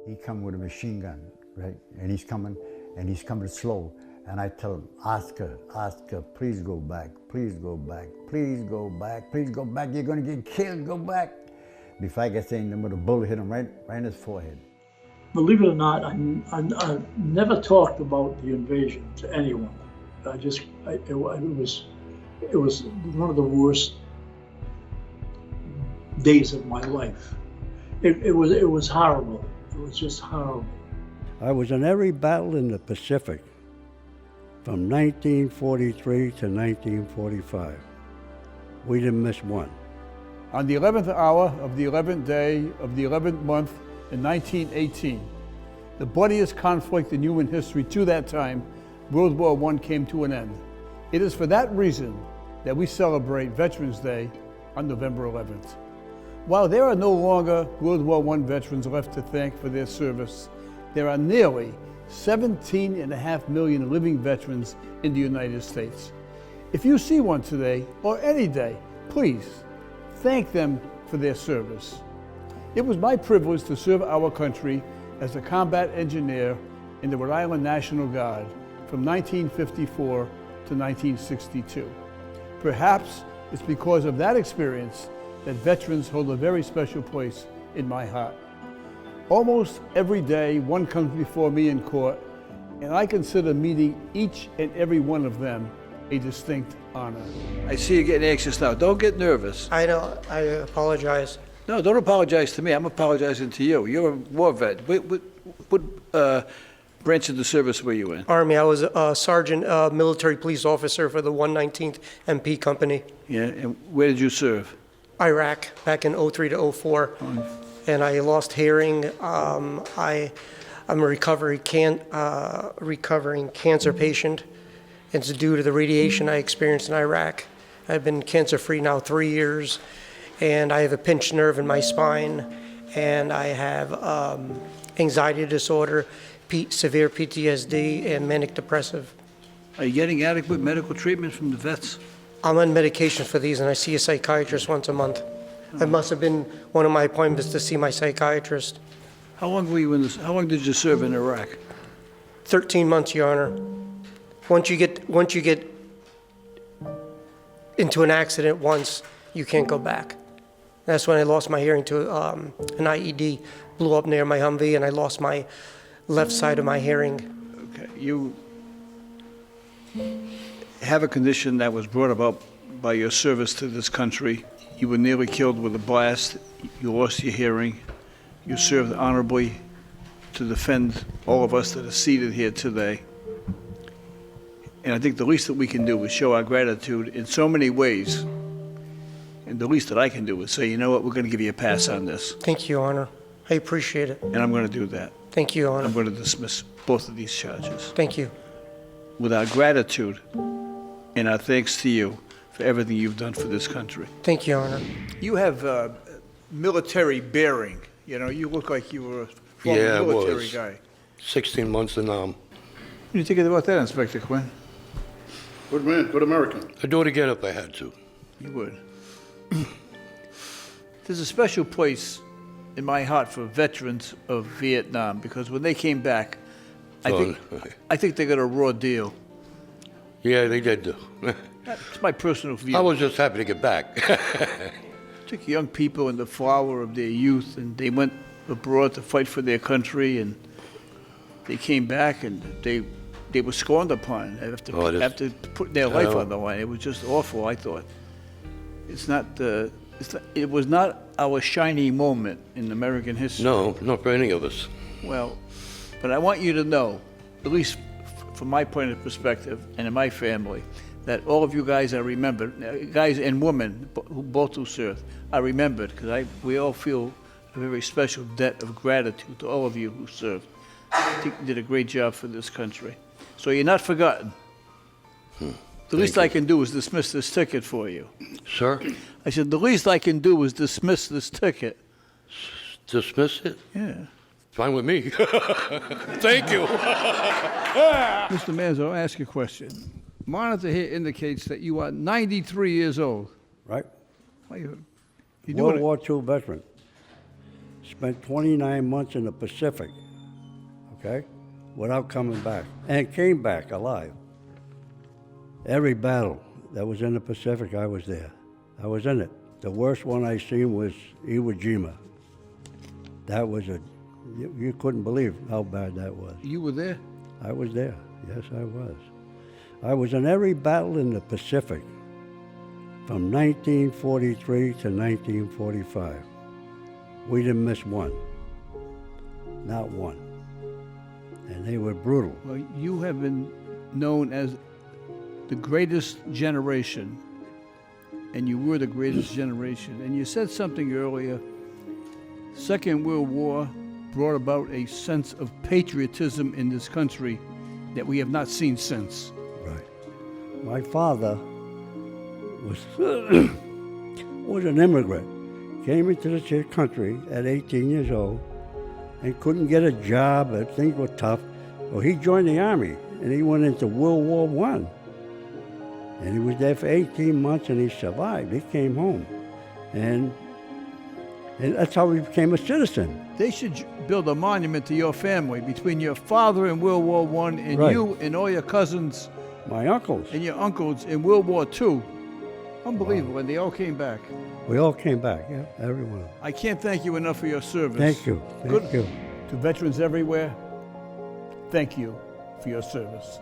He come with a machine gun, right? And he's coming slow. And I tell him, Oscar, please go back, please go back, please go back, please go back. You're gonna get killed, go back. Before I get saying, the bullet hit him right in his forehead. Believe it or not, I never talked about the invasion to anyone. It was one of the worst days of my life. It was horrible. It was just horrible. I was in every battle in the Pacific from 1943 to 1945. We didn't miss one. On the 11th hour of the 11th day of the 11th month in 1918, the bloodiest conflict in human history to that time, World War I came to an end. It is for that reason that we celebrate Veterans Day on November 11th. While there are no longer World War I veterans left to thank for their service, there are nearly 17.5 million living veterans in the United States. If you see one today or any day, please thank them for their service. It was my privilege to serve our country as a combat engineer in the Rhode Island National Guard from 1954 to 1962. Perhaps it's because of that experience that veterans hold a very special place in my heart. Almost every day, one comes before me in court, and I consider meeting each and every one of them a distinct honor. I see you getting anxious now. Don't get nervous. I know. I apologize. No, don't apologize to me. I'm apologizing to you. You're a war vet. What branch of the service were you in? Army. I was a sergeant, military police officer for the 119th MP Company. Yeah, and where did you serve? Iraq, back in 03 to 04. And I lost hearing. I'm a recovering cancer patient. It's due to the radiation I experienced in Iraq. I've been cancer-free now 3 years, and I have a pinched nerve in my spine, and I have anxiety disorder, severe PTSD, and manic depressive. Are you getting adequate medical treatment from the vets? I'm on medication for these, and I see a psychiatrist once a month. It must have been one of my appointments to see my psychiatrist. How long were you in this? How long did you serve in Iraq? 13 months, Your Honor. Once you get into an accident once, you can't go back. That's when I lost my hearing to an IED, blew up near my Humvee, and I lost my left side of my hearing. Okay, you have a condition that was brought about by your service to this country. You were nearly killed with a blast. You lost your hearing. You served honorably to defend all of us that are seated here today. And I think the least that we can do is show our gratitude in so many ways. And the least that I can do is say, you know what, we're going to give you a pass on this. Thank you, Your Honor. I appreciate it. And I'm going to do that. Thank you, Your Honor. I'm going to dismiss both of these charges. Thank you. With our gratitude and our thanks to you for everything you've done for this country. Thank you, Your Honor. You have military bearing. You know, you look like you were a former military guy. 16 months in What do you think about that, Inspector Quinn? Good man, good American. I'd do it again if I had to. You would. There's a special place in my heart for veterans of Vietnam because when they came back, I think they got a raw deal. Yeah, they did. That's my personal view. I was just happy to get back. Took young people in the flower of their youth, and they went abroad to fight for their country, and they came back, and they were scorned upon after putting their life on the line. It was just awful, I thought. It was not our shining moment in American history. No, not for any of us. Well, but I want you to know, at least from my point of perspective and in my family, that all of you guys are remembered, guys and women, both who served, are remembered, because we all feel a very special debt of gratitude to all of you who served. I think you did a great job for this country. So you're not forgotten. The least I can do is dismiss this ticket for you. Sir? I said, the least I can do is dismiss this ticket. Dismiss it? Yeah. Fine with me. Thank you. Mr. Manzo, I'll ask you a question. Monitor here indicates that you are 93 years old. Right? You World War II veteran. spent 29 months in the Pacific, okay, without coming back, and came back alive. Every battle that was in the Pacific, I was there. I was in it. The worst one I seen was Iwo Jima. That was you couldn't believe how bad that was. You were there? I was there. Yes, I was. I was in every battle in the Pacific from 1943 to 1945. We didn't miss one. Not one. And they were brutal. Well, you have been known as the greatest generation, and you were the greatest generation. And you said something earlier. Second World War brought about a sense of patriotism in this country that we have not seen since. Right. My father was was an immigrant. Came into this country at 18 years old and couldn't get a job, and things were tough. Well, he joined the Army, and he went into World War I. And he was there for 18 months, and he survived. He came home. And that's how he became a citizen. They should build a monument to your family between your father in World War I and Right. you and all your cousins My uncles. and your uncles in World War II. Unbelievable. Wow. And they all came back. We all came back, yeah, everyone. I can't thank you enough for your service. Thank you. Thank you. To veterans everywhere, thank you for your service.